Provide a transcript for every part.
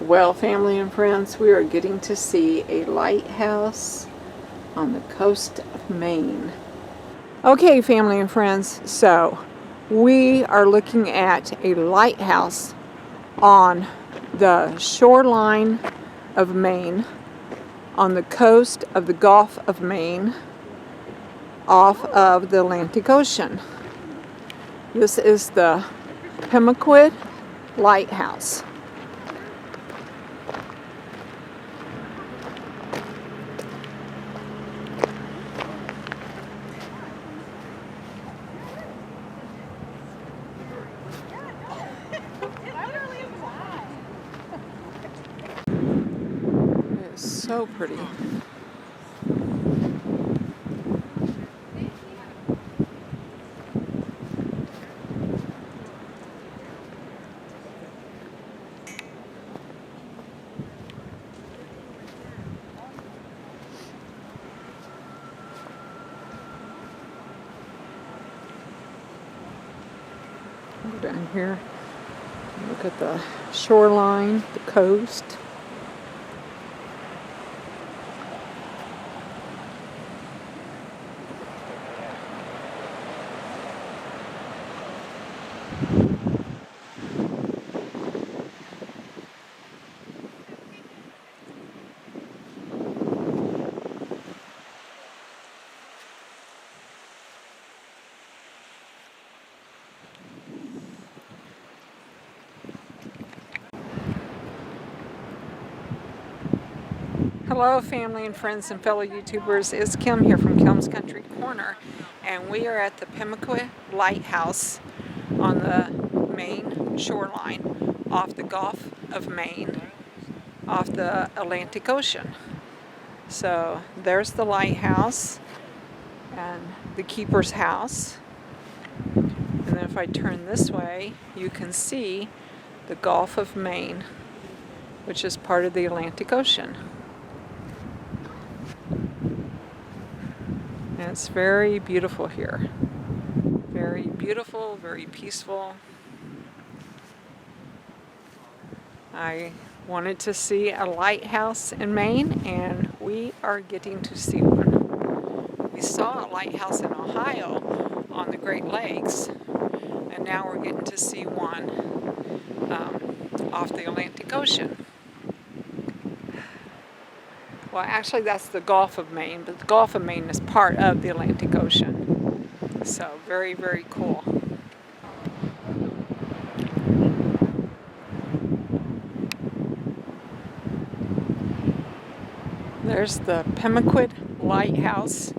Well, family and friends, we are getting to see a lighthouse on the coast of Maine. Okay, family and friends, so we are looking at a lighthouse on the shoreline of Maine, on the coast of the Gulf of Maine, off of the Atlantic Ocean. This is the Pemaquid Lighthouse. It is so pretty. Go down here, look at the shoreline, the coast. Hello family and friends and fellow YouTubers, it's Kim here from Kim's Country Corner, and we are at the Pemaquid Lighthouse on the Maine shoreline off the Gulf of Maine, off the Atlantic Ocean. So there's the lighthouse and the keeper's house, and then if I turn this way you can see the Gulf of Maine, which is part of the Atlantic Ocean. And it's very beautiful here. Very beautiful, very peaceful. I wanted to see a lighthouse in Maine, and we are getting to see one. We saw a lighthouse in Ohio on the Great Lakes, and now we're getting to see one off the Atlantic Ocean. Well, actually that's the Gulf of Maine, but the Gulf of Maine is part of the Atlantic Ocean. So very, very cool. There's the Pemaquid Lighthouse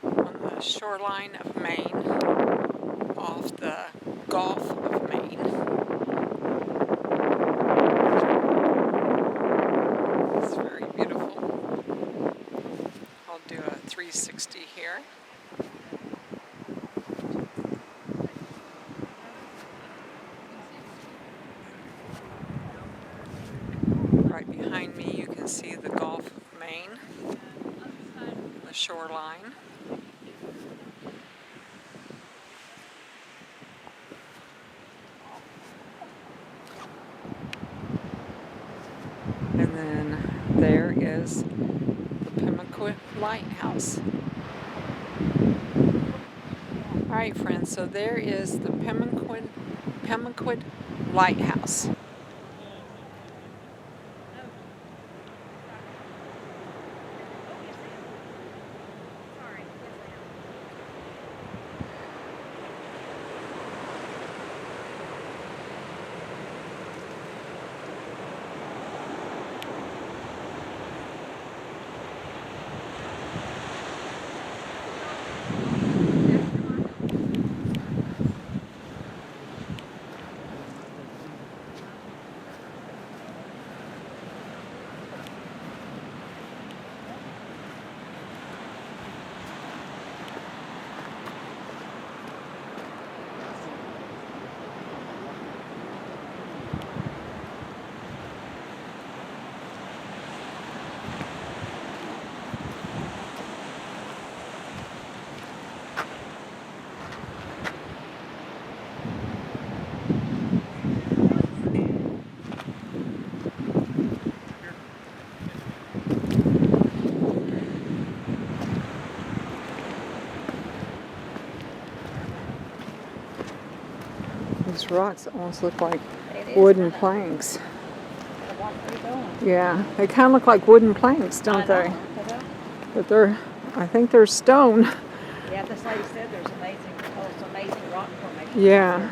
on the shoreline of Maine, off the Gulf of Maine. It's very beautiful. I'll do a 360 here. Right behind me you can see the Gulf of Maine, the shoreline. And then there is the Pemaquid Lighthouse. Alright friends, so there is the Pemaquid Lighthouse. These rocks almost look like It is wooden kinda- planks. Gotta watch where you're going. Yeah, they kind of look like wooden planks, don't they? I know. But I think they're stone. Yeah, this lady said there's amazing rock formations. Yeah.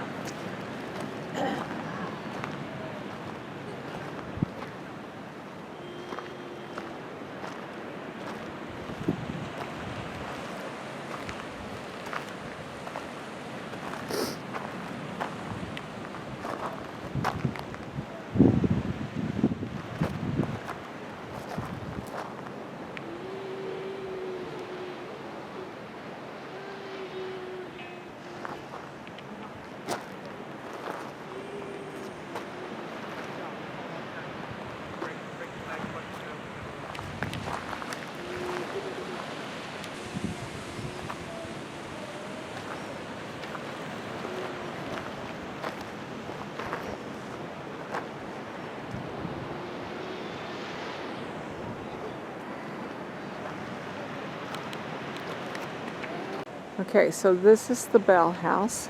Okay, so this is the bell house.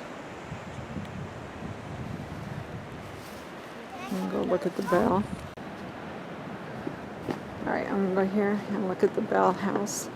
I'm gonna go look at the bell. Alright, I'm gonna go here and look at the bell house.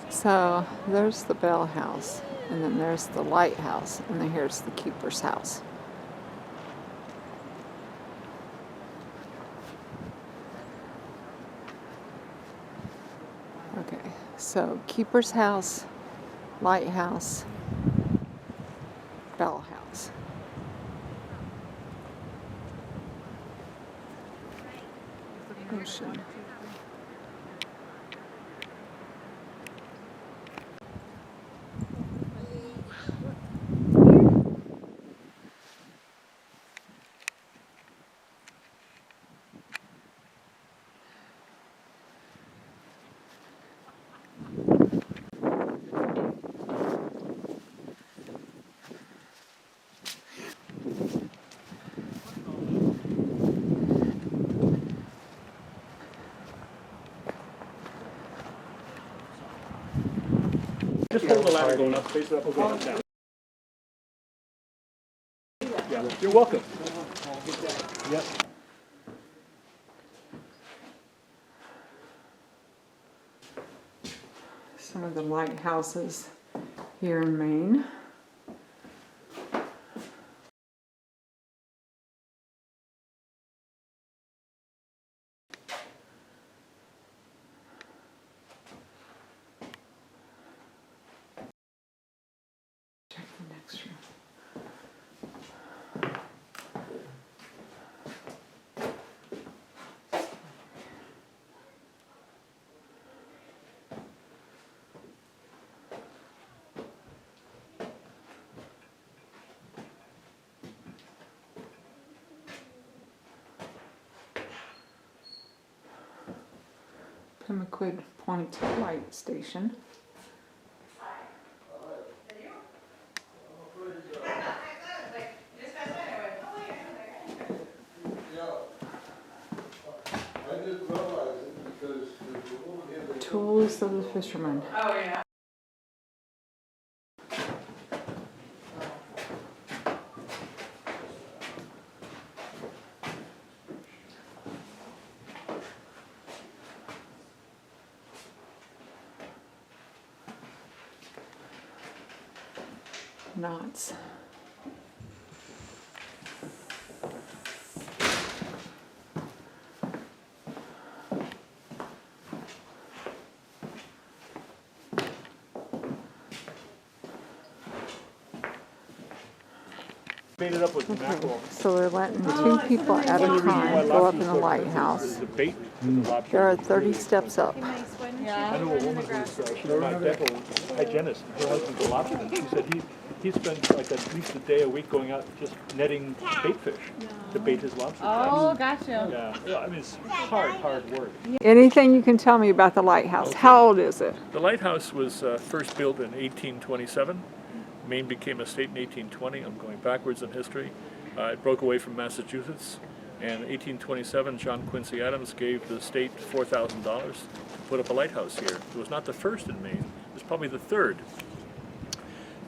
So there's the bell house, and then there's the lighthouse, and then here's the keeper's house. Okay, so keeper's house, lighthouse, bell house. Ocean. Just hold the ladder going up, face it up, okay, down. Yeah, you're welcome. Yep. Some of the lighthouses here in Maine. Check the next room. Pemaquid Point Light Station. Tools of the fisherman. Oh, yeah. Knots. Made it up with mackerel. So they're letting 2 people at a time go up in the lighthouse. The bait for the lobster. There are 30 steps up. I know a woman who's she's my dental hygienist. Her husband's a lobsterman. She said he spends like at least a day a week going out just netting bait fish to bait his lobster Oh, traps. gotcha. Yeah, I mean it's hard work. Anything you can tell me about the lighthouse? How old is it? The lighthouse was first built in 1827. Maine became a state in 1820. I'm going backwards in history. It broke away from Massachusetts. And in 1827, John Quincy Adams gave the state $4,000 to put up a lighthouse here. It was not the first in Maine. It was probably the third.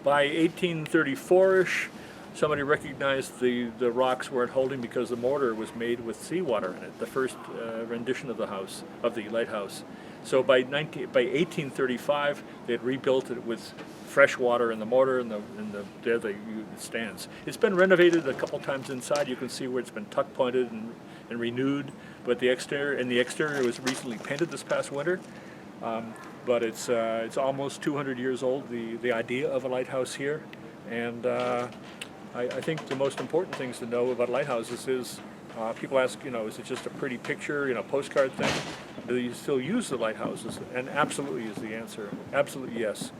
By 1834-ish, somebody recognized the rocks weren't holding because the mortar was made with seawater in it, the first rendition of the lighthouse. So by 1835, they had rebuilt it with fresh water in the mortar, and there it stands. It's been renovated a couple times inside. You can see where it's been tuck pointed and renewed. But the exterior was recently painted this past winter. But it's almost 200 years old. The idea of a lighthouse here, and I think the most important things to know about lighthouses is people ask, is it just a pretty picture, postcard thing? Do you still use the lighthouses? And absolutely is the answer. Absolutely yes.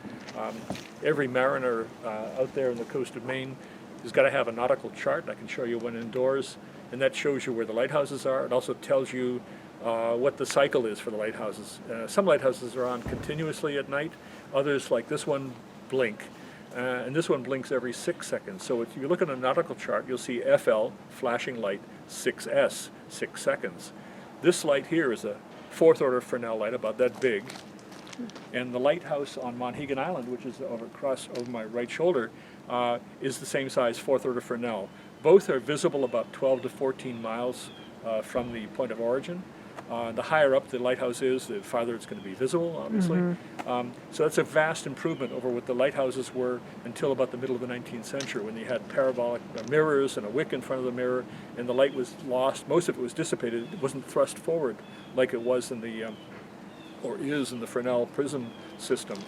Every mariner out there on the coast of Maine has got to have a nautical chart. I can show you one indoors, and that shows you where the lighthouses are. It also tells you what the cycle is for the lighthouses. Some lighthouses are on continuously at night. Others, like this one, blink. And this one blinks every 6 seconds. So if you look at a nautical chart, you'll see FL, flashing light, 6S, 6 seconds. This light here is a 4th order Fresnel light, about that big. And the lighthouse on Monhegan Island, which is over my right shoulder, is the same size, 4th order Fresnel. Both are visible about 12 to 14 miles from the point of origin. The higher up the lighthouse is, the farther it's going to be visible, obviously. So that's a vast improvement over what the lighthouses were until about the middle of the 19th century, when they had parabolic mirrors and a wick in front of the mirror, and the light was lost. Most of it was dissipated. It wasn't thrust forward like it was in the, or is in the Fresnel prism system.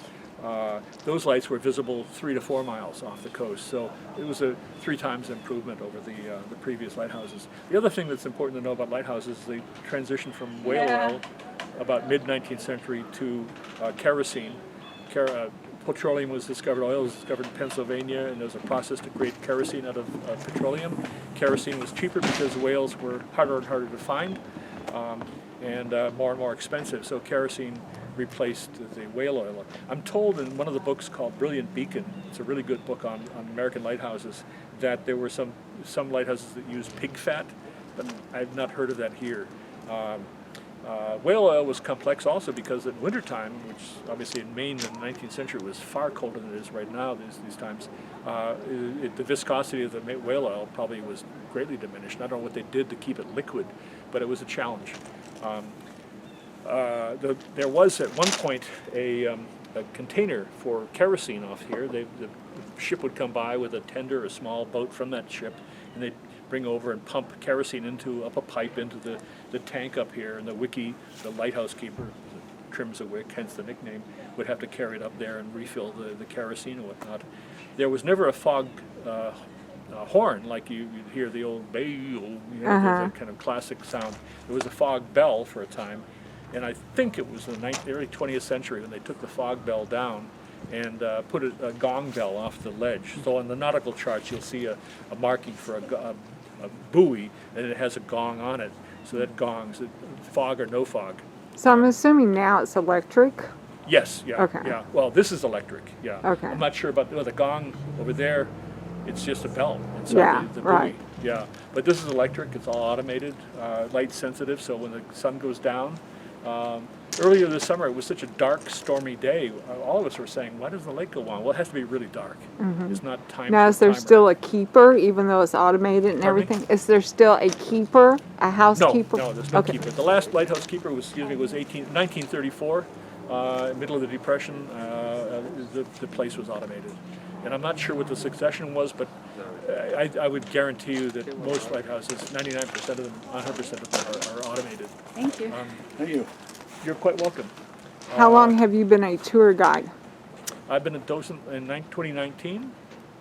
Those lights were visible 3 to 4 miles off the coast, so it was a 3 times improvement over the previous lighthouses. The other thing that's important to know about lighthouses is the transition from whale oil about mid-19th century to kerosene. Petroleum was discovered, oil was discovered in Pennsylvania, and there was a process to create kerosene out of petroleum. Kerosene was cheaper because whales were harder and harder to find, and more expensive, so kerosene replaced the whale oil. I'm told in one of the books called Brilliant Beacon, it's a really good book on American lighthouses, that there were some lighthouses that used pig fat, but I've not heard of that here. Whale oil was complex also because at wintertime, which obviously in Maine in the 19th century was far colder than it is right now these times, the viscosity of the whale oil probably was greatly diminished. I don't know what they did to keep it liquid, but it was a challenge. There was at one point a container for kerosene off here. The ship would come by with a tender, a small boat from that ship, and they'd bring over and pump kerosene up a pipe into the tank up here, and the lighthouse keeper, trims a wick, hence the nickname, would have to carry it up there and refill the kerosene and whatnot. There was never a fog horn like you'd hear the old bay, the kind of classic sound. There was a fog bell for a time. And I think it was in the early 20th century when they took the fog bell down and put a gong bell off the ledge. So on the nautical charts, you'll see a marking for a buoy, and it has a gong on it. So that gongs, fog or no fog. So I'm assuming now it's electric. Yes, yeah, Okay. yeah. Well, this is electric, yeah. Okay. I'm not sure about the gong over there. It's just a bell inside Yeah, the buoy. right. Yeah, but this is electric. It's all automated, light sensitive. So when the sun goes down, earlier this summer it was such a dark, stormy day. All of us were saying, "Why does the lake go on?" Well, it has to be really dark. It's not time. Now, is there timer. still a keeper, even though it's automated and Pardon me? everything? Is there still a keeper, a No, housekeeper? no, there's no Okay. keeper. The last lighthouse keeper was 1934, middle of the Depression. The place was automated, and I'm not sure what the succession was, but I would guarantee you that most lighthouses, 99% of them, 100% of them, are automated. Thank you. Thank you. You're quite welcome. How long have you been a tour guide? I've been a docent in 2019,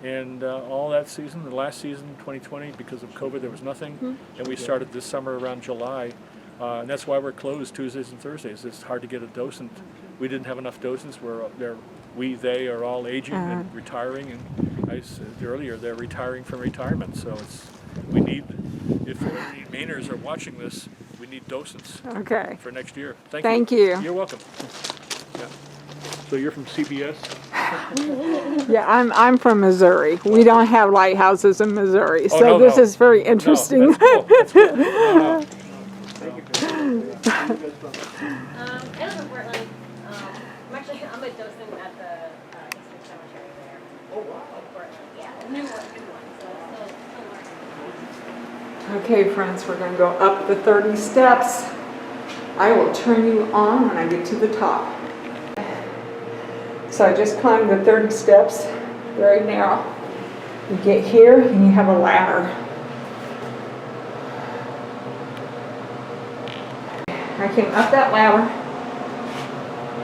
and all that season, the last season, 2020, because of COVID, there was nothing, and we started this summer around July, and that's why we're closed Tuesdays and Thursdays. It's hard to get a docent. We didn't have enough docents. They are all aging and retiring, and I said earlier, they're retiring from retirement, so we need, if any Mainers are watching this, we need docents Okay. for next year. Thank you. You're welcome. Yeah. So you're from CBS? Yeah, I'm from Missouri. We don't have lighthouses in Missouri, so no, this no. is very interesting. No, that's cool. That's cool. No. I live in Portland. I'm a docent at the Eastern Cemetery there. Oh, wow. In Portland, yeah. New one, so still learning. Okay, friends, we're going to go up the 30 steps. I will turn you on when I get to the top. So I just climbed the 30 steps, very narrow. You get here and you have a ladder. I came up that ladder.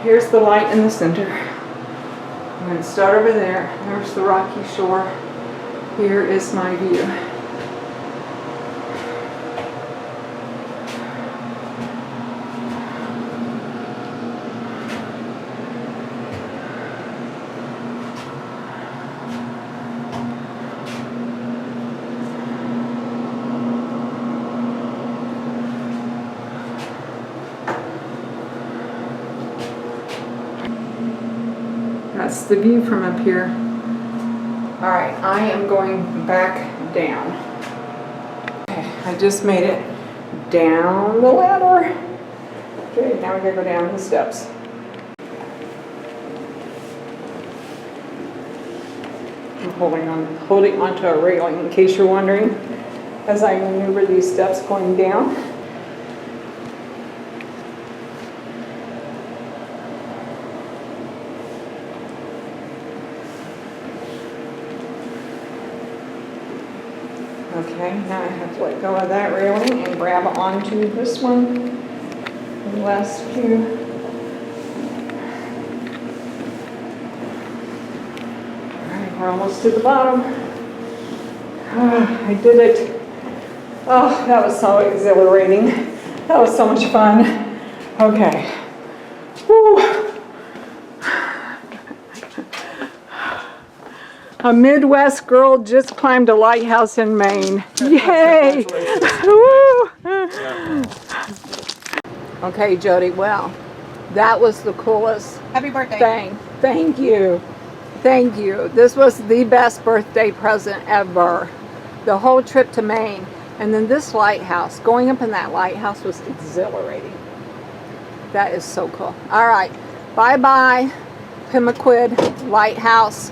Here's the light in the center. I'm going to start over there. There's the rocky shore. Here is my view. That's the view from up here. All right, I am going back down. Okay, I just made it down the ladder. Okay, now we gotta go down the steps. I'm holding onto a railing in case you're wondering, as I maneuver these steps going down. Okay, now I have to let go of that railing and grab onto this one. The last few. Alright, we're almost to the bottom. I did it. Oh, that was so exhilarating. That was so much fun. Okay. Whew. A Midwest girl just climbed a lighthouse in Maine. Yay! Woo! Okay, Jody, well, that was the coolest Happy birthday. thing. Thank you. Thank you. This was the best birthday present ever. The whole trip to Maine. And then this lighthouse, going up in that lighthouse was exhilarating. That is so cool. All right, bye-bye, Pemaquid Lighthouse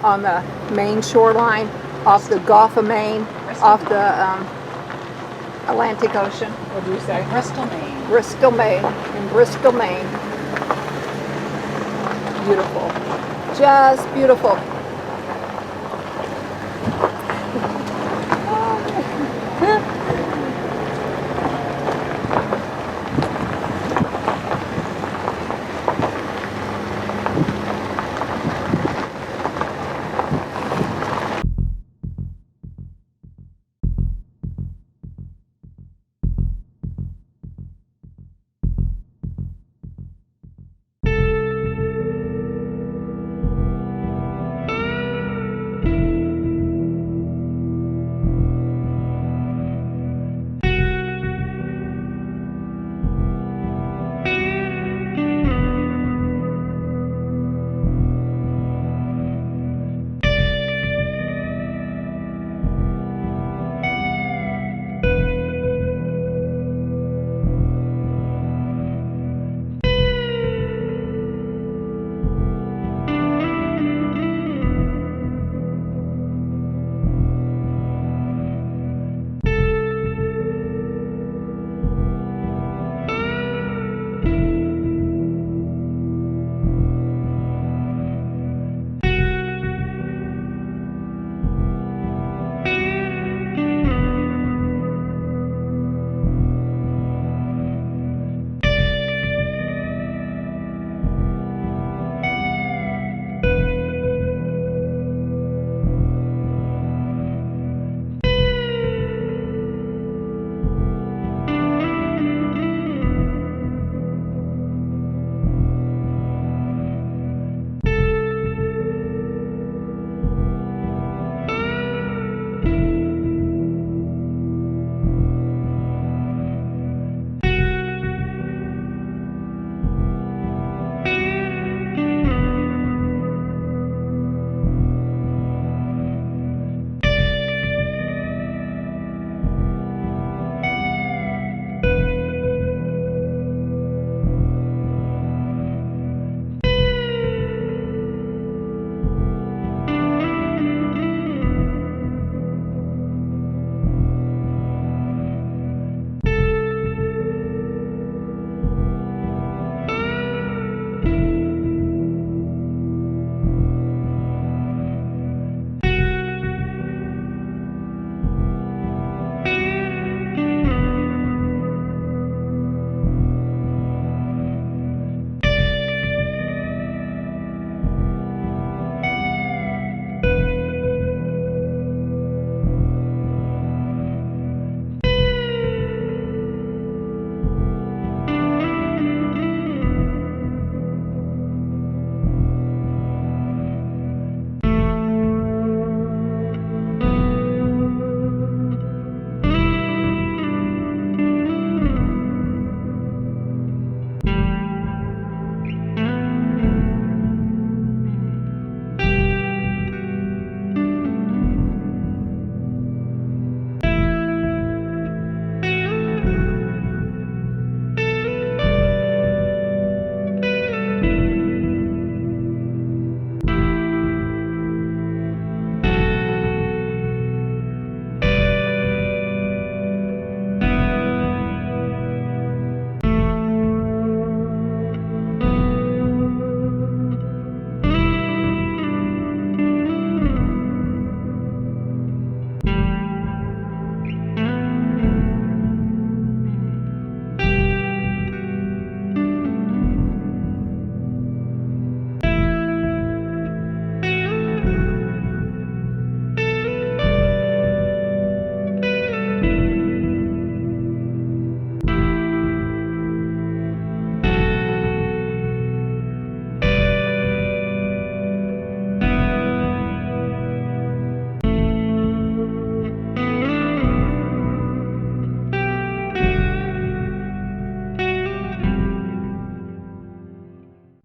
on the Maine shoreline, off the Gulf of Maine, off the Atlantic Ocean. What do you say? Bristol, Maine. Bristol, Maine. In Bristol, Maine. Beautiful. Just beautiful.